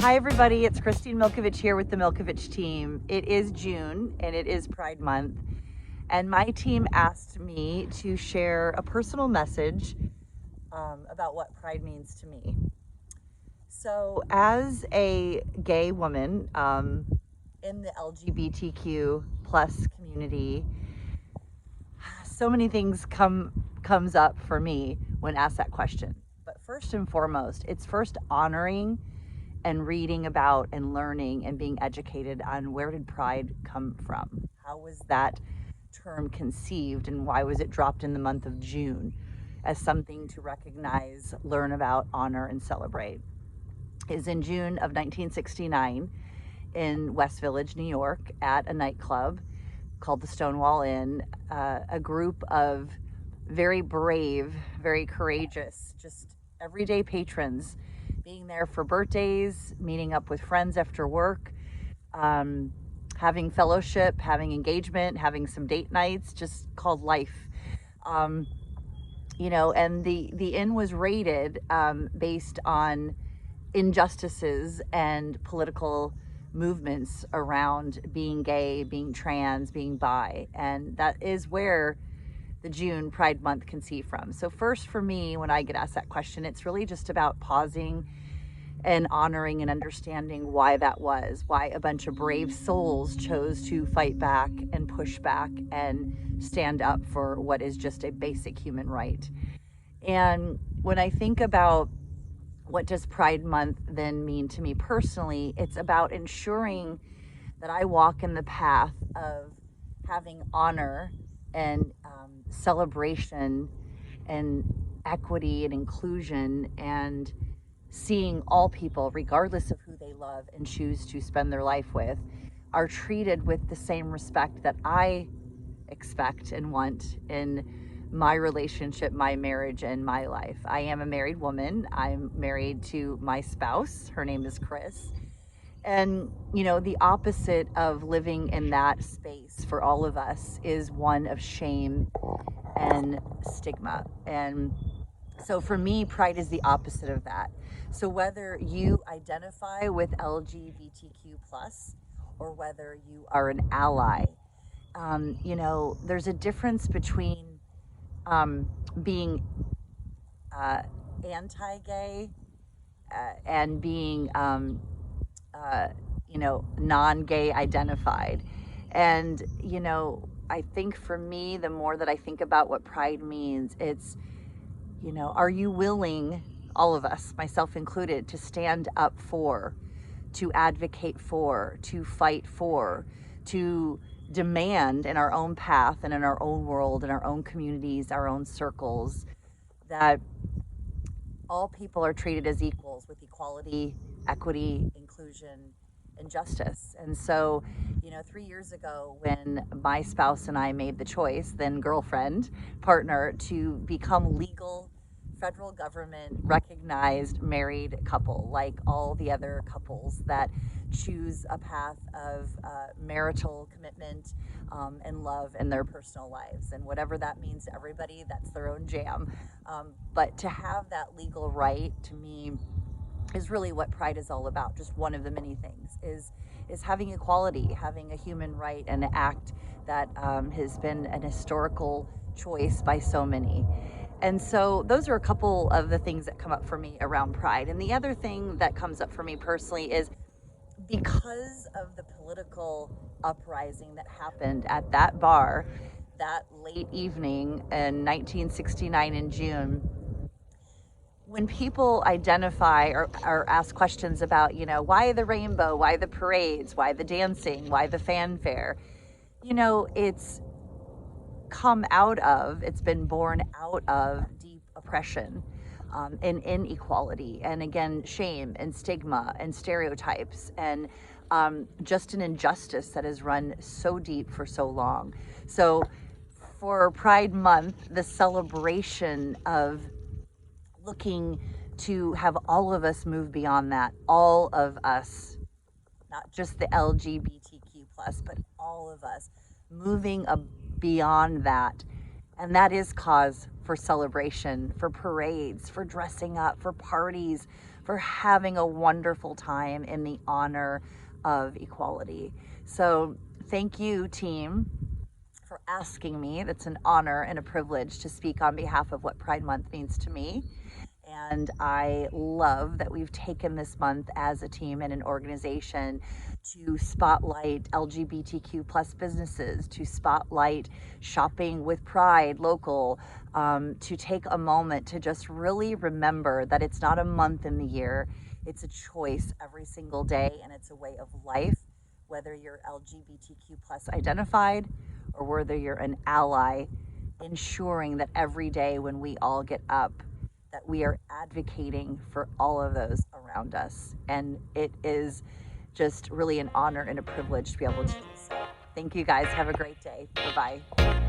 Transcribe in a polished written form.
Hi everybody, it's Kristine Milkovich here with the Milkovich team. It is June and it is Pride Month, and my team asked me to share a personal message about what Pride means to me. So as a gay woman in the LGBTQ plus community, so many things comes up for me when asked that question. But first and foremost, it's first honoring and reading about and learning and being educated on where did pride come from? How was that term conceived and why was it dropped in the month of June as something to recognize, learn about, honor, and celebrate? Is in June of 1969 in West Village, New York, at a nightclub called the Stonewall Inn. A group of very brave, very courageous, just everyday patrons being there for birthdays, meeting up with friends after work, having fellowship, having engagement, having some date nights, just called life. Um, and the inn was rated based on injustices and political movements around being gay, being trans, being bi. And that is where the June Pride Month conceived from. So first for me, when I get asked that question, it's really just about pausing and honoring and understanding why that was, why a bunch of brave souls chose to fight back and push back and stand up for what is just a basic human right. And when I think about what does Pride Month then mean to me personally, it's about ensuring that I walk in the path of having honor and celebration and equity and inclusion, and seeing all people, regardless of who they love and choose to spend their life with, are treated with the same respect that I expect and want in my relationship, my marriage, and my life. I am a married woman. I'm married to my spouse. Her name is Chris. And, the opposite of living in that space for all of us is one of shame and stigma. And so for me, pride is the opposite of that. So whether you identify with LGBTQ plus or whether you are an ally, there's a difference between being anti-gay and being non-gay identified. And, I think for me, the more that I think about what pride means, it's, are you willing, all of us, myself included, to stand up for, to advocate for, to fight for, to demand in our own path and in our own world, in our own communities, our own circles, that all people are treated as equals with equality, equity, inclusion, and justice. And so, 3 years ago, when my spouse and I made the choice, then girlfriend, partner, to become legal, federal government recognized married couple, like all the other couples that choose a path of marital commitment and love in their personal lives. And whatever that means to everybody, that's their own jam. But to have that legal right, to me, is really what pride is all about. Just one of the many things is having equality, having a human right, and an act that has been an historical choice by so many. And so those are a couple of the things that come up for me around pride. And the other thing that comes up for me personally is because of the political uprising that happened at that bar that late evening in 1969 in June, when people identify or ask questions about, why the rainbow, why the parades, why the dancing, why the fanfare, it's it's been born out of deep oppression and inequality, and again, shame and stigma and stereotypes, and just an injustice that has run so deep for so long. So for Pride Month, the celebration of looking to have all of us move beyond that, all of us, not just the LGBTQ plus, but all of us moving beyond that. And that is cause for celebration, for parades, for dressing up, for parties, for having a wonderful time in the honor of equality. So thank you, team, for asking me. That's an honor and a privilege to speak on behalf of what Pride Month means to me. And I love that we've taken this month as a team and an organization to spotlight LGBTQ plus businesses, to spotlight shopping with pride local, to take a moment to just really remember that it's not a month in the year, it's a choice every single day, and it's a way of life, whether you're LGBTQ plus identified or whether you're an ally, ensuring that every day when we all get up, that we are advocating for all of those around us. And it is just really an honor and a privilege to be able to do so. Thank you guys. Have a great day. Bye-bye.